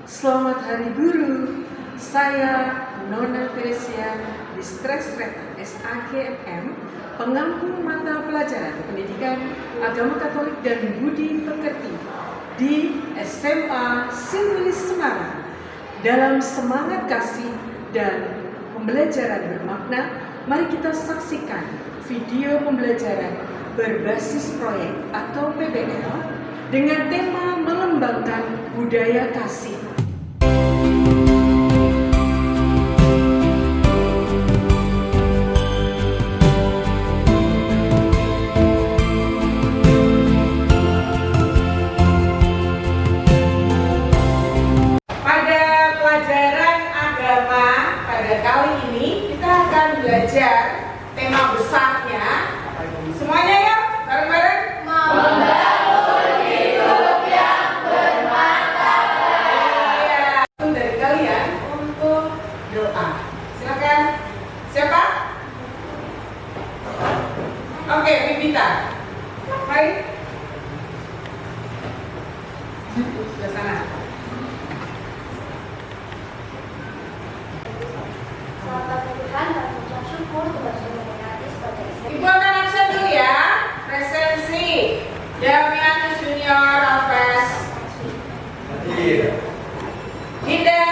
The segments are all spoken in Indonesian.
Selamat Hari Guru. Saya Nona Teresia Distreksreta SAGMM, pengampu mata pelajaran Pendidikan Agama Katolik dan Budi Pekerti di SMA Simwilis Semarang. Dalam semangat kasih dan pembelajaran bermakna, mari kita saksikan video pembelajaran berbasis proyek atau PBL dengan tema mengembangkan budaya kasih. Pada pelajaran agama pada kali ini kita akan belajar tema besarnya. Semuanya ya, bareng-bareng. Membangun hidup yang bermartabat. Ya, dari kalian untuk doa. Silakan. Siapa? Oke, Bibita. Mari. Sudah sana. Selamat Tuhan dan mengucap syukur Tuhan sudah memberkati sebagai istri. Ibu akan absen dulu ya. Presensi Damianus Junior Alves, Dinda,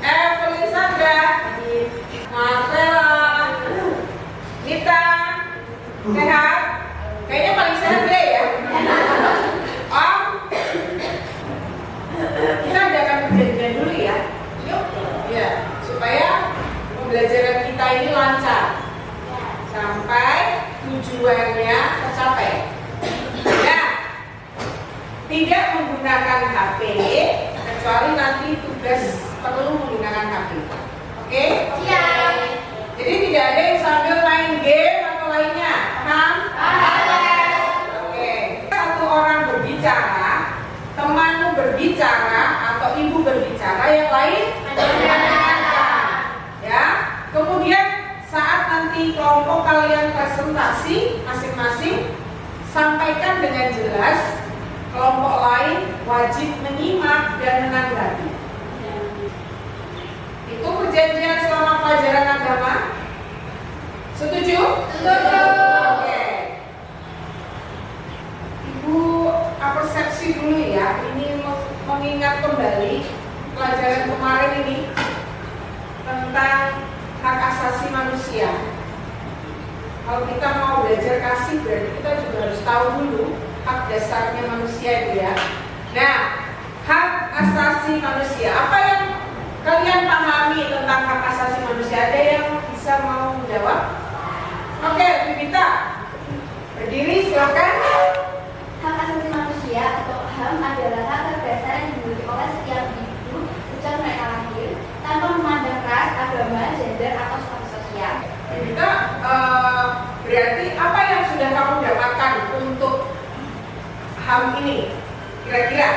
Evelyn Sandra, Marcella, Nita, sehat? Kayaknya paling sehat dia ya. Om, kita adakan perjanjian dulu ya. Yuk, ya, supaya pembelajaran kita ini lancar sampai tujuannya tercapai. Ya, tidak menggunakan HP kecuali nanti tugas perlu menggunakan HP. Oke? Iya. Jadi tidak ada yang sambil main game atau lainnya. Paham? Oke. Satu orang berbicara, temanmu berbicara atau ibu berbicara, yang lain mendengarkan. Ya. Kemudian saat nanti kelompok kalian presentasi masing-masing, sampaikan dengan jelas. Kelompok lain wajib menyimak dan menanggapi. Itu perjanjian selama pelajaran agama. Setuju? Setuju. Oke. Ibu persepsi dulu ya. Ini mengingat kembali pelajaran kemarin ini tentang hak asasi manusia. Kalau kita mau belajar kasih, berarti kita juga harus tahu dulu hak dasarnya manusia itu ya. Nah, hak asasi manusia, apa yang kalian pahami tentang hak asasi manusia? Ada yang bisa mau menjawab? Oke, Bibita, berdiri silakan. Hak asasi manusia atau HAM adalah hak terdasar yang dimiliki oleh setiap individu sejak mereka lahir tanpa memandang ras, agama, gender, atau status sosial. Bibita, berarti apa yang sudah kamu dapatkan untuk HAM ini? Kira-kira?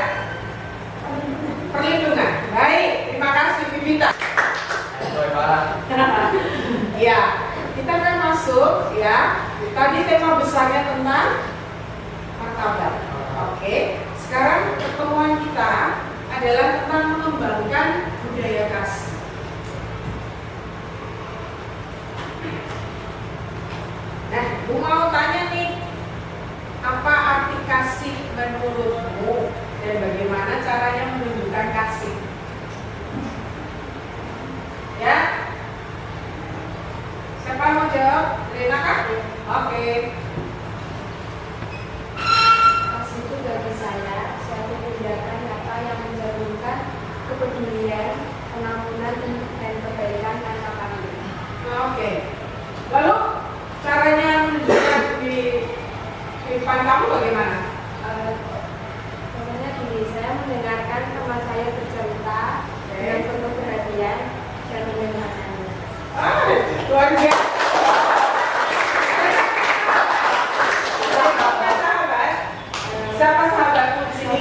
Perlindungan. Baik, terima kasih Bibita. Ya, kita akan masuk ya. Tadi tema besarnya tentang martabat. Oke, sekarang pertemuan kita adalah tentang mengembangkan budaya kasih. Nah, Bu mau tanya nih, apa arti kasih menurutmu dan bagaimana caranya menunjukkan kasih? Ya? Siapa mau jawab? Rena kah? Oke. Kasih itu bagi saya suatu tindakan nyata yang mencerminkan kepedulian, pengampunan, dan kebaikan tanpa pamrih. Oke. Lalu caranya menunjukkan di kehidupan kamu bagaimana? Contohnya gini, saya mendengarkan teman saya bercerita dengan penuh perhatian dan mendengarkannya. Luar biasa. Siapa sahabatmu di sini?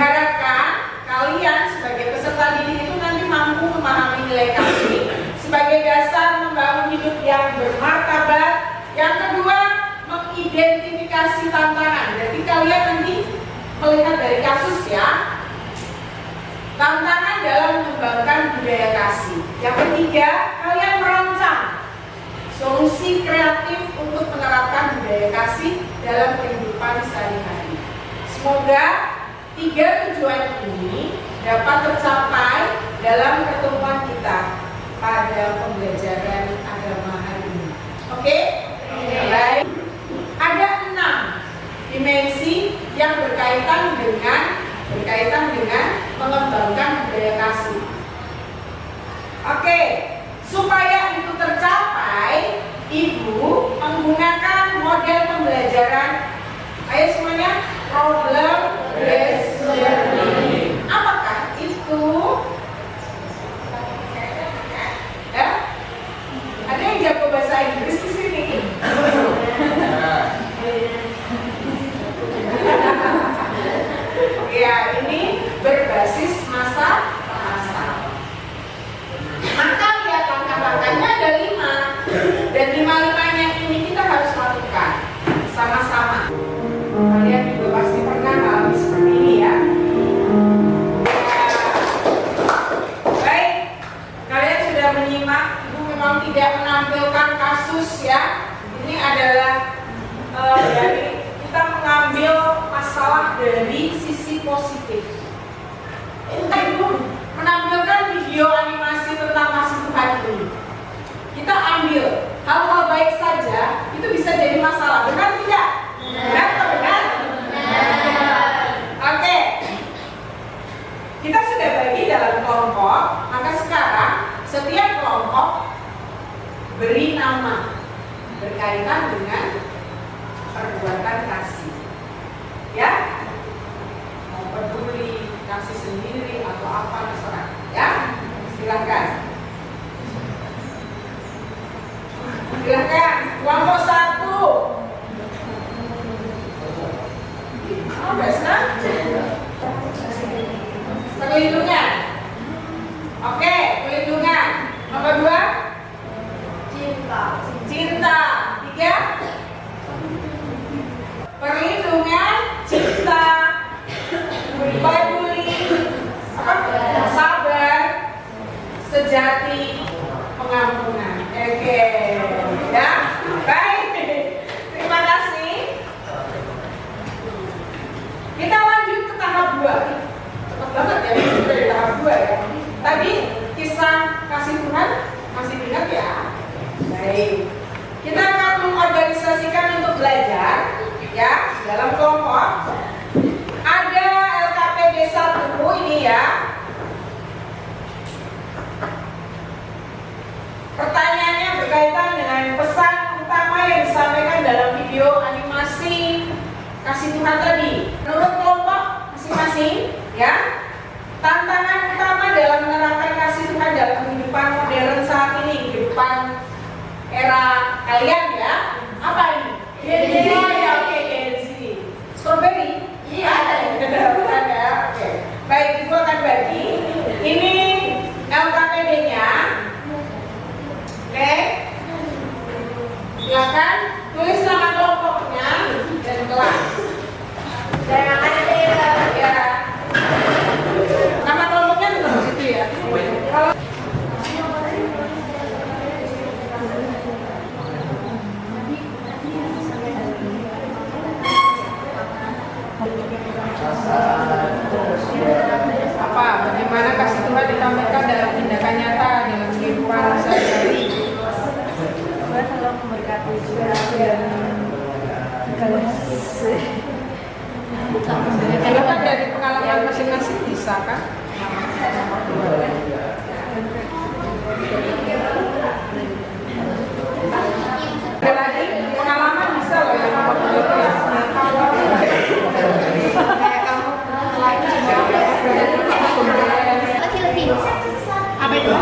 Diharapkan kalian sebagai peserta didik itu nanti mampu memahami nilai kasih sebagai dasar membangun hidup yang bermartabat. Yang kedua, mengidentifikasi tantangan. Jadi kalian nanti melihat dari kasus ya, tantangan dalam mengembangkan budaya kasih. Yang ketiga, kalian merancang solusi kreatif untuk menerapkan budaya kasih dalam kehidupan sehari-hari. Semoga 3 tujuan ini dapat tercapai dalam pertemuan kita pada pembelajaran agama hari ini. Oke? Baik. Ada 6 dimensi yang berkaitan dengan mengembangkan budaya kasih. Oke, supaya itu tercapai, Ibu menggunakan model pembelajaran. Ayo semuanya, problem based learning. Apakah itu? Ya? Ada yang jago bahasa Inggris di sini? Ya, ini berbasis masa. Maka lihat langkah-langkahnya ada 5. Dan 5-5-nya ini kita harus lakukan sama-sama. Kalian juga pasti pernah alami seperti ini ya. Baik, kalian sudah menyimak. Ibu memang tidak menampilkan kasus ya. Ini adalah dari kita mengambil masalah dari sisi positif. Ibu menampilkan video animasi tentang kasih Tuhan ini. Kita ambil hal-hal baik saja, itu bisa jadi masalah, benar tidak? Benar atau benar? Oke. Kita sudah bagi dalam kelompok, maka sekarang setiap kelompok beri nama berkaitan dengan perbuatan kasih. Ya? Mau peduli, kasih sendiri atau apa terserah. Ya? Silakan. Silakan. Kelompok 1. Oh, biasa. Perlindungan. Oke, perlindungan. Nomor 2. Cinta. 3. Perlindungan, cinta, peduli, sabar, sejati, pengampunan. Oke, ya, baik. Terima kasih. Kita lanjut ke tahap 2. Cepat banget ya, kita di tahap 2 ya. Tadi kisah kasih Tuhan masih ingat ya? Baik. Kita akan mengorganisasikan untuk belajar ya dalam kelompok. Ada LKPD 1 ini ya. Pertanyaannya berkaitan dengan pesan utama yang disampaikan dalam video animasi kasih Tuhan tadi. Menurut kelompok masing-masing ya, tantangan utama dalam menerapkan kasih Tuhan dalam kehidupan modern saat ini, kehidupan era kalian ya, apa ini? Oh ya, oke, Gen Z. Strawberry? Iya. Bukan ya, oke. Baik, Ibu akan bagi. Ini LKPD-nya. Oke. Silakan tulis nama kelompoknya dan kelas. Terima kasih. Ya. Nama kelompoknya tetap di situ ya. Kalau bagaimana kasih Tuhan ditampilkan dalam tindakan nyata dalam kehidupan sehari-hari. Tuhan selalu memberkati juga. Silakan dari pengalaman masing-masing bisa kan? Ada lagi pengalaman bisa loh yang nomor 2 ya. Kayak kamu Lagi-lagi. apa itu?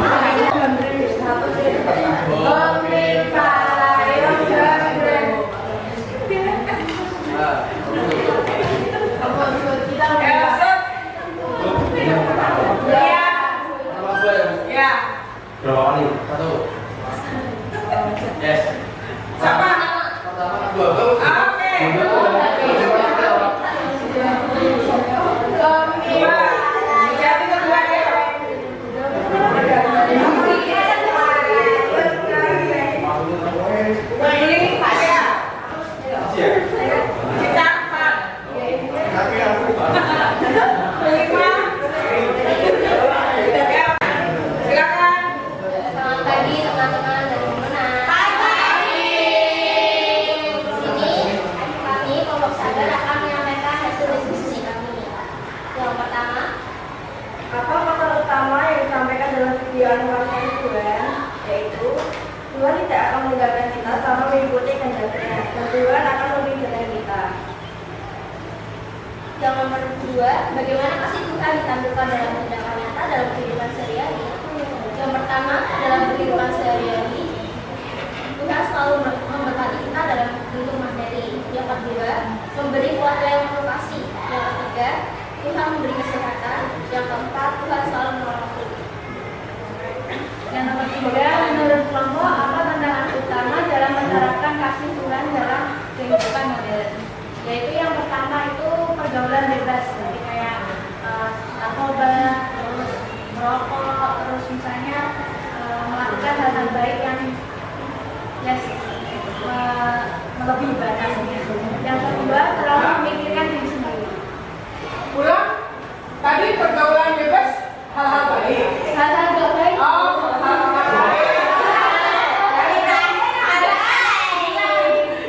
Yang nomor 2, bagaimana kasih Tuhan ditampilkan dalam tindakan nyata dalam kehidupan sehari-hari. Yang pertama, dalam kehidupan sehari-hari, Tuhan selalu memberkati kita dalam bentuk materi. Yang kedua, memberi keluarga yang penuh kasih. Yang ketiga, Tuhan memberi kesehatan. Yang keempat, Tuhan selalu menolong kita. Yang nomor 3, menurut kelompok apa tantangan utama dalam menerapkan kasih Tuhan dalam kehidupan modern? Yaitu yang pertama itu pergaulan bebas, jadi kayak narkoba, terus merokok, terus misalnya melakukan hal-hal baik yang melebihi batasnya. Yang kedua, terlalu memikirkan diri sendiri. Ulang. Tadi pergaulan bebas, hal-hal baik. Hal-hal gak baik. Oh, hal-hal baik.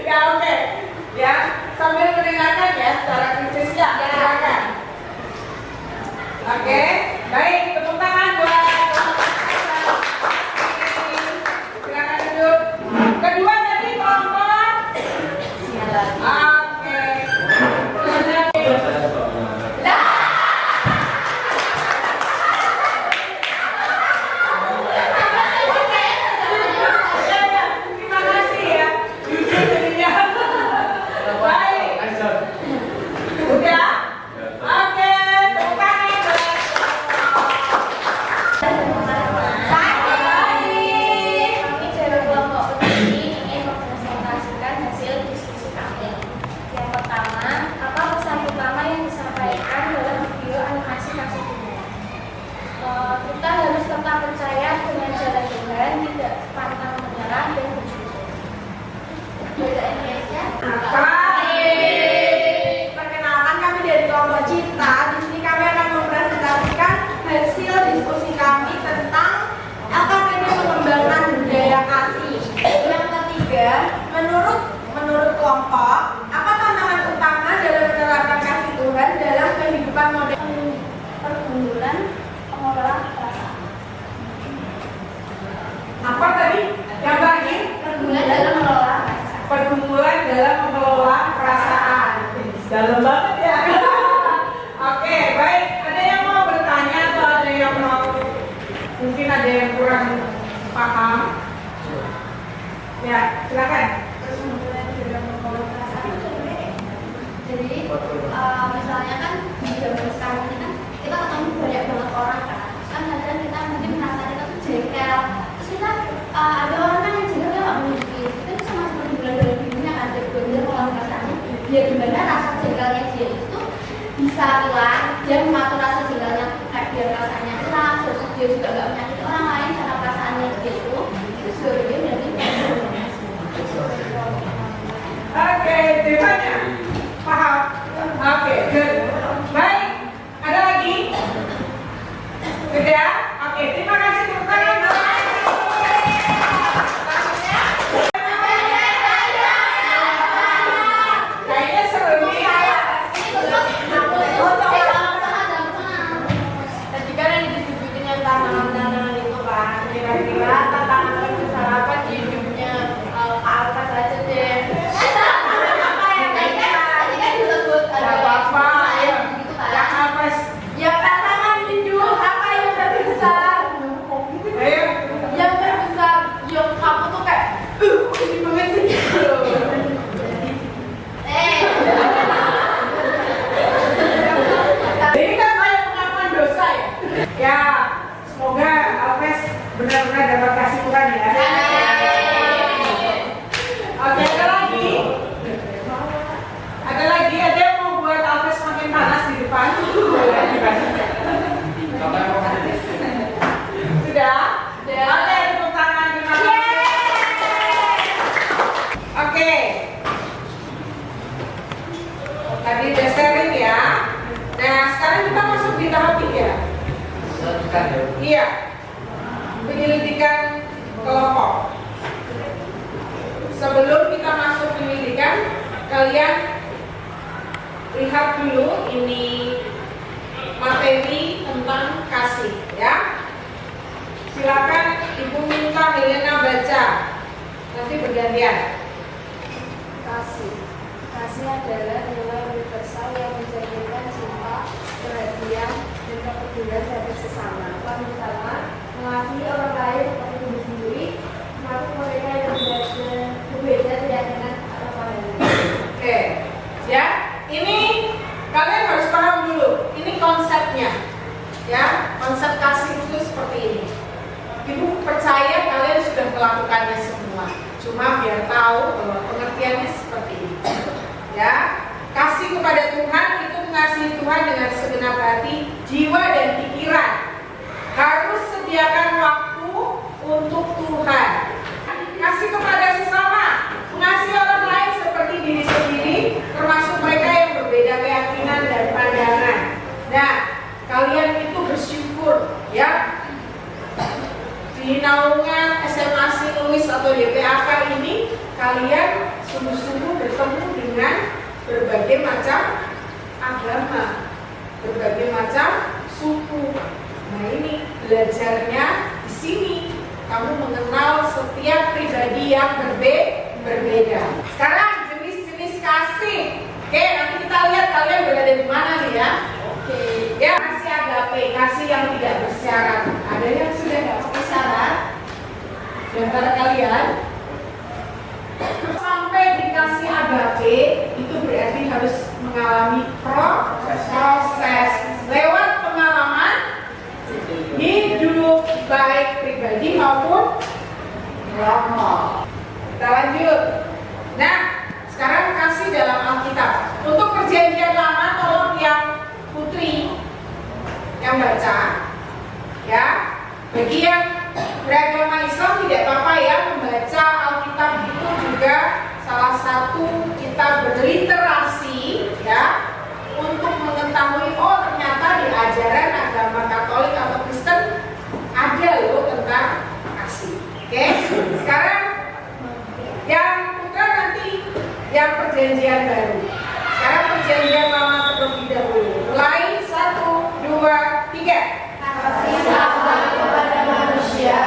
Ya, oke. Ya, sambil mendengarkan ya secara kritis ya. Silakan. Oke, baik. Tepuk tangan buat. Silakan duduk. Kedua tadi kelompok. Oke. Terima kasih ya. Jujur jadinya. Baik. Udah? Oke, tepuk tangan buat. Kami dari kelompok petani ingin mempresentasikan hasil diskusi kami. Yang pertama, apa pesan utama yang disampaikan dalam video animasi kasih Tuhan? Kita harus tetap percaya dengan jalan Tuhan, tidak pantang menyerah dan bersyukur. Bahasa Indonesia. Baik. Perkenalkan kami dari kelompok Cinta. Di sini kami akan mempresentasikan hasil diskusi kami tentang LKPD mengembangkan budaya kasih. Yang ketiga, menurut kelompok, apa tantangan utama dalam menerapkan kasih Tuhan dalam kehidupan modern? Pergumulan pengelolaan perasaan. Apa tadi? Yang terakhir? Pergumulan dalam mengelola perasaan. Pergumulan dalam mengelola perasaan. Dalam banget ya. Oke, baik. Ada yang mau bertanya atau ada yang mau mungkin ada yang kurang paham? Ya, silakan. Pergumulan dalam mengelola perasaan. Jadi misalnya kan di zaman sekarang ini kan kita ketemu banyak banget orang kan kadang kita mungkin merasa kita tuh jengkel, terus kita ada orang kan yang jengkel dia nggak memiliki itu sama seperti bulan dalam dirinya kan dia mengelola perasaannya, dia gimana rasa jengkelnya dia itu bisa hilang, dia mengatur rasa jengkelnya kayak biar rasanya hilang, terus dia juga nggak menyakiti orang lain karena perasaannya dia itu sebenarnya berarti Oke, temanya paham? Oke, good. Baik. Ada lagi? Sudah? Oke, terima kasih tepuk tangan. Kayaknya seru nih. Tadi kan yang disebutin yang tantangan-tantangan itu kan, kira-kira tantangan terbesar apa di hidupnya Kak Alfa saja deh. Gak apa-apa, ayo. Yang apa? Ya tantangan hidup apa yang terbesar? Ayo. Yang terbesar, yang kamu tuh kayak ini banget sih gitu. Ini kan kayak pengakuan dosa ya. Ya, semoga Alves benar-benar dapat kasih Tuhan ya. Oke, ada lagi? Ada lagi? Ada yang mau buat Alves makin panas di depan? Sudah? Oke, tepuk tangan. Terima kasih. Oke. Tadi udah sharing ya. Nah, sekarang kita masuk di tahap 3. Iya. Penyelidikan kelompok. Sebelum kita masuk penyelidikan, kalian lihat dulu ini materi tentang kasih ya. Silakan Ibu minta Helena baca. Nanti bergantian. Kasih adalah nilai universal yang menjadikan Konsep kasih itu seperti ini. Ibu percaya kalian sudah melakukannya semua. Cuma biar tahu bahwa pengertiannya seperti ini. Ya, kasih kepada Tuhan itu mengasihi Tuhan dengan segenap hati, jiwa dan pikiran. Harus sediakan waktu untuk Tuhan. Kasih kepada sesama, mengasihi orang lain seperti diri sendiri, termasuk mereka yang berbeda keyakinan dan pandangan. Nah, kalian itu bersyukur, ya. Di naungan SMA Louis atau DPAK ini, kalian sungguh-sungguh bertemu dengan berbagai macam agama, berbagai macam suku. Nah, ini belajarnya di sini. Kamu mengenal setiap pribadi yang berbeda. Sekarang jenis-jenis kasih. Oke, nanti kita lihat kalian berada di mana nih ya. Oke, ya, kasih agape, kasih yang tidak bersyarat. Ada yang sudah nggak pakai syarat di antara kalian? Sampai dikasih agape itu berarti harus mengalami proses lewat pengalaman hidup baik pribadi maupun kelompok. Kita lanjut. Nah, sekarang kasih dalam Alkitab. Untuk perjanjian lama, tolong yang putri yang baca, ya. Bagi yang beragama Islam tidak apa-apa ya, membaca Alkitab itu juga salah satu kita berliterasi, ya, untuk mengetahui oh ternyata di ajaran agama Katolik atau Kristen ada loh tentang kasih. Oke, sekarang yang putra nanti yang perjanjian baru. Sekarang perjanjian lama terlebih dahulu. Mulai 1, 2, 3. Kasihlah kepada manusia,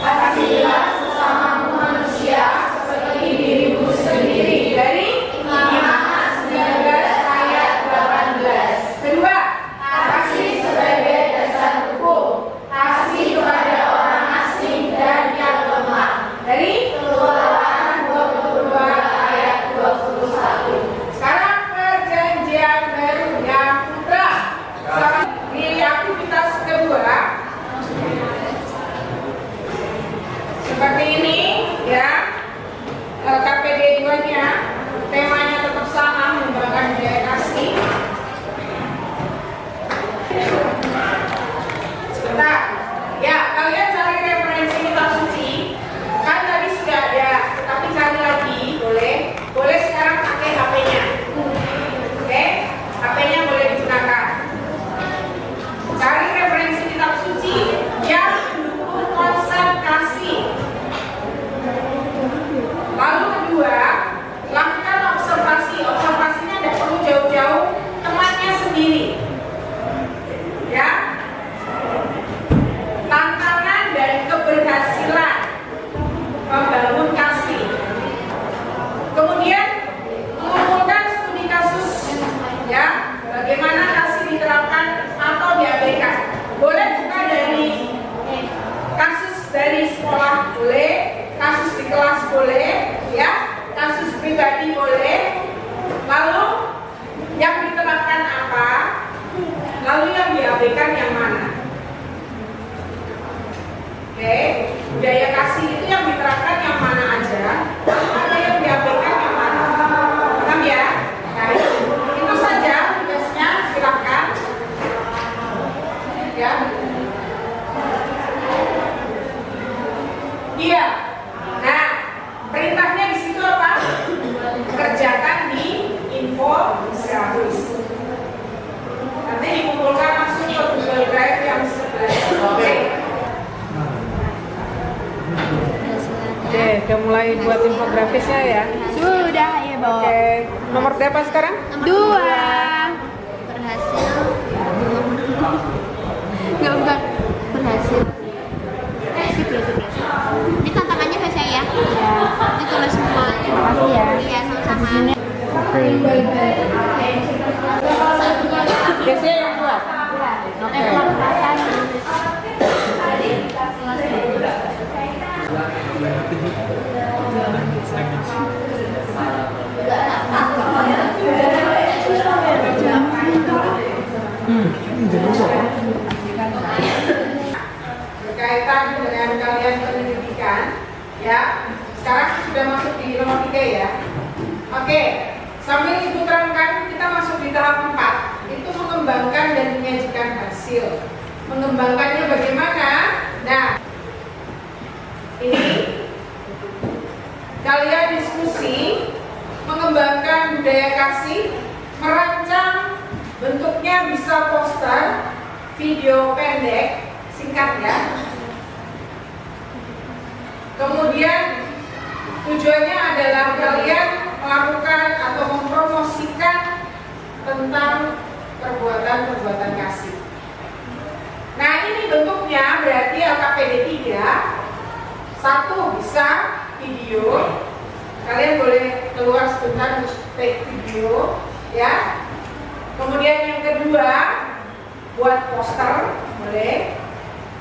kasihlah sesamamu manusia seperti dirimu sendiri. Dari Imamat 19 ayat 18. kedua, Kasih sebagai dasar hukum, kasih kepada orang asing dan yang lemah. dari Keluaran 22 ayat 21. sekarang perjanjian baru yang putra. Di aktivitas kedua seperti ini ya, KPD 2 nya temanya tetap sama, mengembangkan budaya kasih. Sebentar ya, kalian cari referensi kitab suci kan tadi sudah ada, tapi cari lagi boleh sekarang pakai HP-nya. Oke, HP-nya boleh digunakan. Cari referensi kitab suci yang mendukung konsep kasih. Lalu kedua, lakukan observasi. Observasinya tidak perlu jauh-jauh, temannya sendiri. Ya. Tantangan dan keberhasilan membangun kasih. Kemudian mengumpulkan studi kasus, ya, bagaimana kasih diterapkan atau diabaikan. Boleh buka dari kasus dari sekolah boleh, kasus di kelas boleh, ya, kasus pribadi boleh. Lalu yang diterapkan apa? Lalu yang diabaikan yang mana? Oke, budaya kasih itu yang diterapkan yang mana aja? Ada yang diabaikan yang mana? Paham ya? Nah, itu saja tugasnya, silakan. Ya. Iya. Nah, perintahnya di situ apa? Kerjakan di infografis. Nanti dikumpulkan langsung ke Google Drive yang sebelah. Oke. Oke, udah mulai buat infografisnya ya. Sudah ya, Bo. Oke, nomor berapa sekarang? 2. Berhasil. Enggak, bukan. Berhasil. Sip. Ini tantangannya bahasa ya? Iya. Ditulis semua. Makasih ya. Iya, sama-sama. Biasanya yang buat. Oke. berhasil. Mengembangkannya bagaimana? Nah, ini kalian diskusi mengembangkan budaya kasih, merancang bentuknya bisa poster, video pendek, singkat ya. Kemudian tujuannya adalah kalian melakukan atau mempromosikan tentang perbuatan-perbuatan kasih. Nah, ini bentuknya berarti LKPD 3. Satu bisa video. Kalian boleh keluar sebentar untuk take video ya. Kemudian yang kedua buat poster, boleh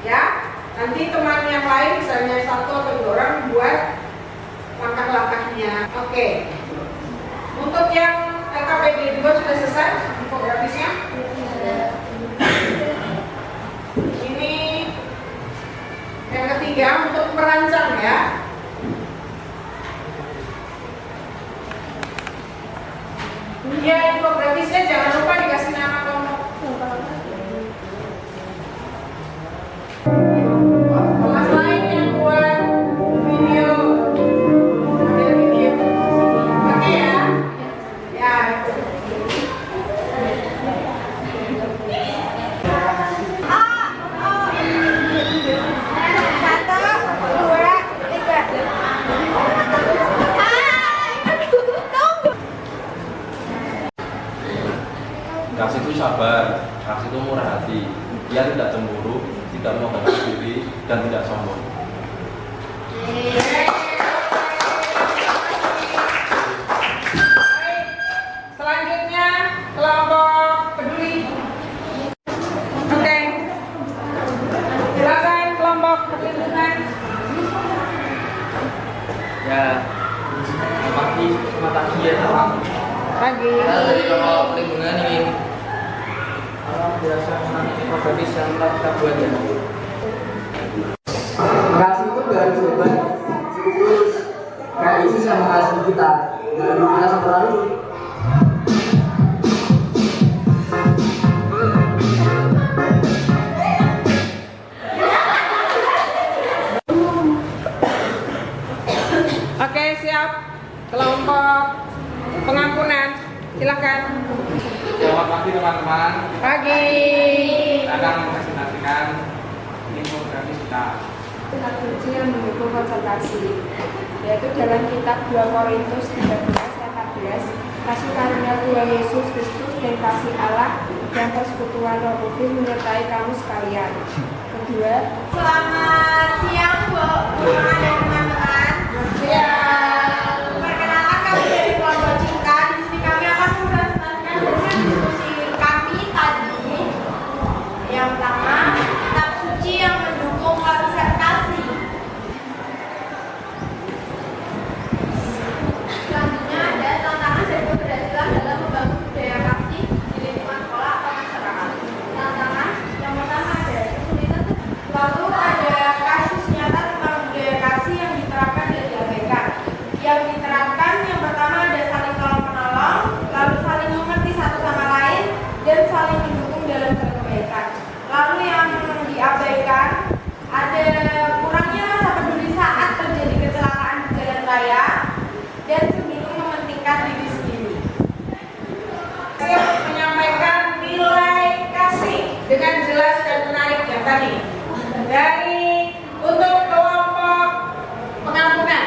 ya. Nanti teman yang lain misalnya satu atau dua orang buat langkah-langkahnya. Oke. Untuk yang LKPD 2 sudah selesai infografisnya. Ini yang ketiga untuk merancang ya. Ya, infografisnya jangan lupa dikasih nama kelompok. Kelas lain yang buat video, ada video. Oke ya. Ya. Kasih itu sabar, kasih itu murah hati. Dia tidak cemburu, tidak membanggakan diri, dan tidak sombong. Selanjutnya kelompok peduli. Oke. Silakan kelompok perlindungan. Ya, pagi ya teman. Pagi. Kita dari kelompok pelindungan ingin biasa menangani infografis yang telah kita buat ya. Kasih itu gak harus hebat, cukup tulus. Kayak Yesus yang mengasihi kita, jangan kita selalu. Oke, siap. Kelompok pengampunan, silakan. Selamat pagi teman-teman. Pagi. Kita akan mempresentasikan infografis kita. Kitab suci yang mendukung konservasi, yaitu dalam kitab 2 Korintus 13:14, kasih karunia Tuhan Yesus Kristus dan kasih Allah dan persekutuan Roh Kudus menyertai kamu sekalian. Kedua, Selamat siang, Bu dan teman-teman. Siap. Perkenalkan kami dari kelompok Cinta. Di sini kami akan mempresentasikan hasil diskusi kami tadi. Yang pertama, kitab suci yang mendukung konservasi. Selanjutnya ada tantangan dan keberhasilan dalam membangun budaya kasih di lingkungan sekolah atau masyarakat. Tantangan yang pertama ada kesulitan. Lalu ada kasus nyata tentang budaya kasih yang diterapkan dan diabaikan. Yang diterapkan yang pertama ada saling tolong menolong, lalu saling mengerti satu sama lain, dan saling mendukung dalam kebaikan. Lalu yang diabaikan ada kurangnya rasa peduli saat terjadi kecelakaan di jalan raya dan cenderung mementingkan diri sendiri. Saya menyampaikan nilai kasih dengan jelas dan menarik yang tadi. Dari untuk kelompok pengampunan,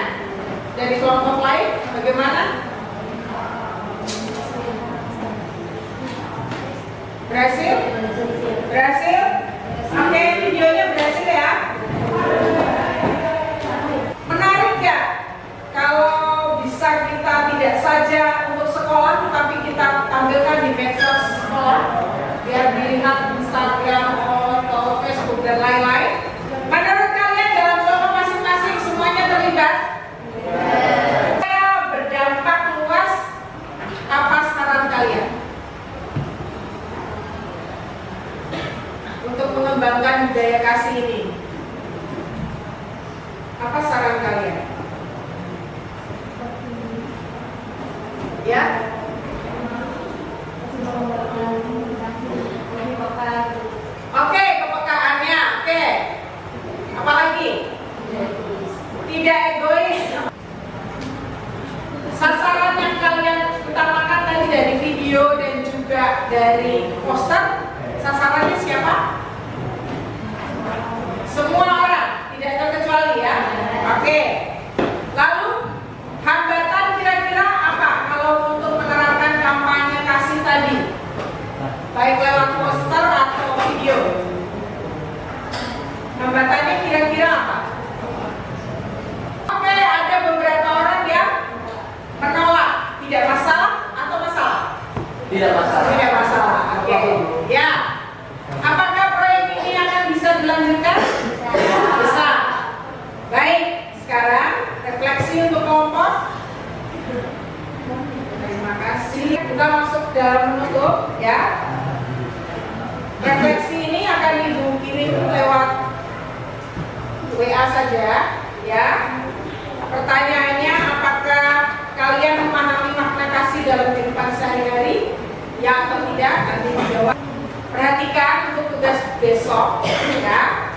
dari kelompok lain bagaimana? Berhasil? Berhasil? Oke, videonya berhasil ya? Menarik gak? Kalau bisa kita tidak saja untuk sekolah, tetapi kita tampilkan di medsos sekolah, biar dilihat Instagram atau Facebook dan lain-lain. Menurut kalian dalam kelompok masing-masing semuanya terlibat? Saya berdampak luas. Apa saran kalian untuk mengembangkan budaya kasih ini? Apa saran kalian? Ya? Oke, poster sasarannya siapa? Semua orang, tidak terkecuali ya. Oke. Lalu hambatan kira-kira apa kalau untuk menerapkan kampanye kasih tadi? Baik lewat poster atau video. Hambatannya kira-kira apa? Oke, ada beberapa orang yang menolak. Tidak masalah atau masalah? Tidak masalah. Tidak masalah. Oke. Ya. Apakah proyek ini akan bisa dilanjutkan? Bisa. Baik. Sekarang refleksi untuk kelompok. Terima kasih. Kita masuk dalam menutup ya. Refleksi ini akan ibu kirim lewat WA saja ya. Pertanyaannya, apakah kalian memahami makna kasih dalam kehidupan sehari-hari? Ya atau tidak? Nanti dijawab. Perhatikan untuk tugas besok ya.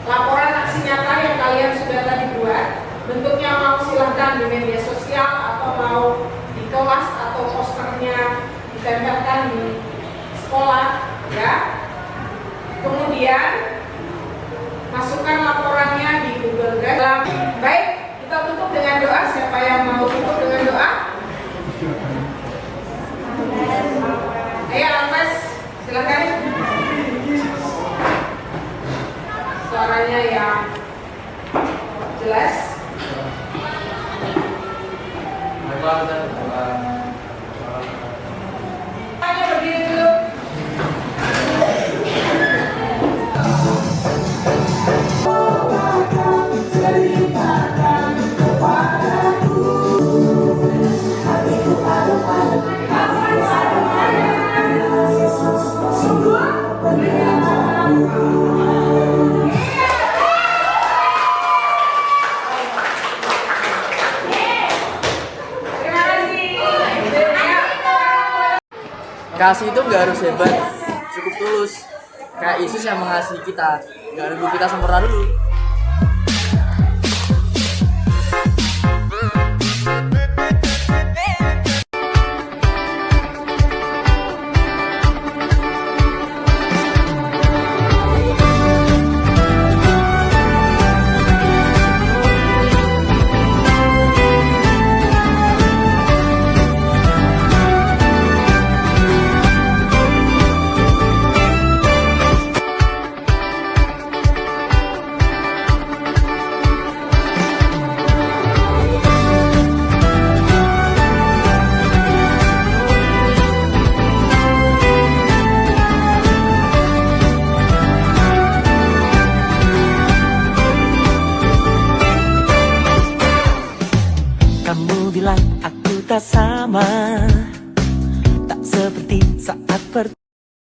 Laporan aksi nyata yang kalian sudah tadi buat, bentuknya mau silahkan di media sosial atau mau di kelas atau posternya ditempelkan di sekolah ya. Kemudian masukkan laporannya di Google Drive. Baik, kita tutup dengan doa. Siapa yang mau tutup dengan doa? Ayo Alves, silakan. Suaranya yang jelas. Ayo berdiri dulu. Kasih itu nggak harus hebat, cukup tulus. Kayak Yesus yang mengasihi kita, nggak nunggu kita sempurna dulu.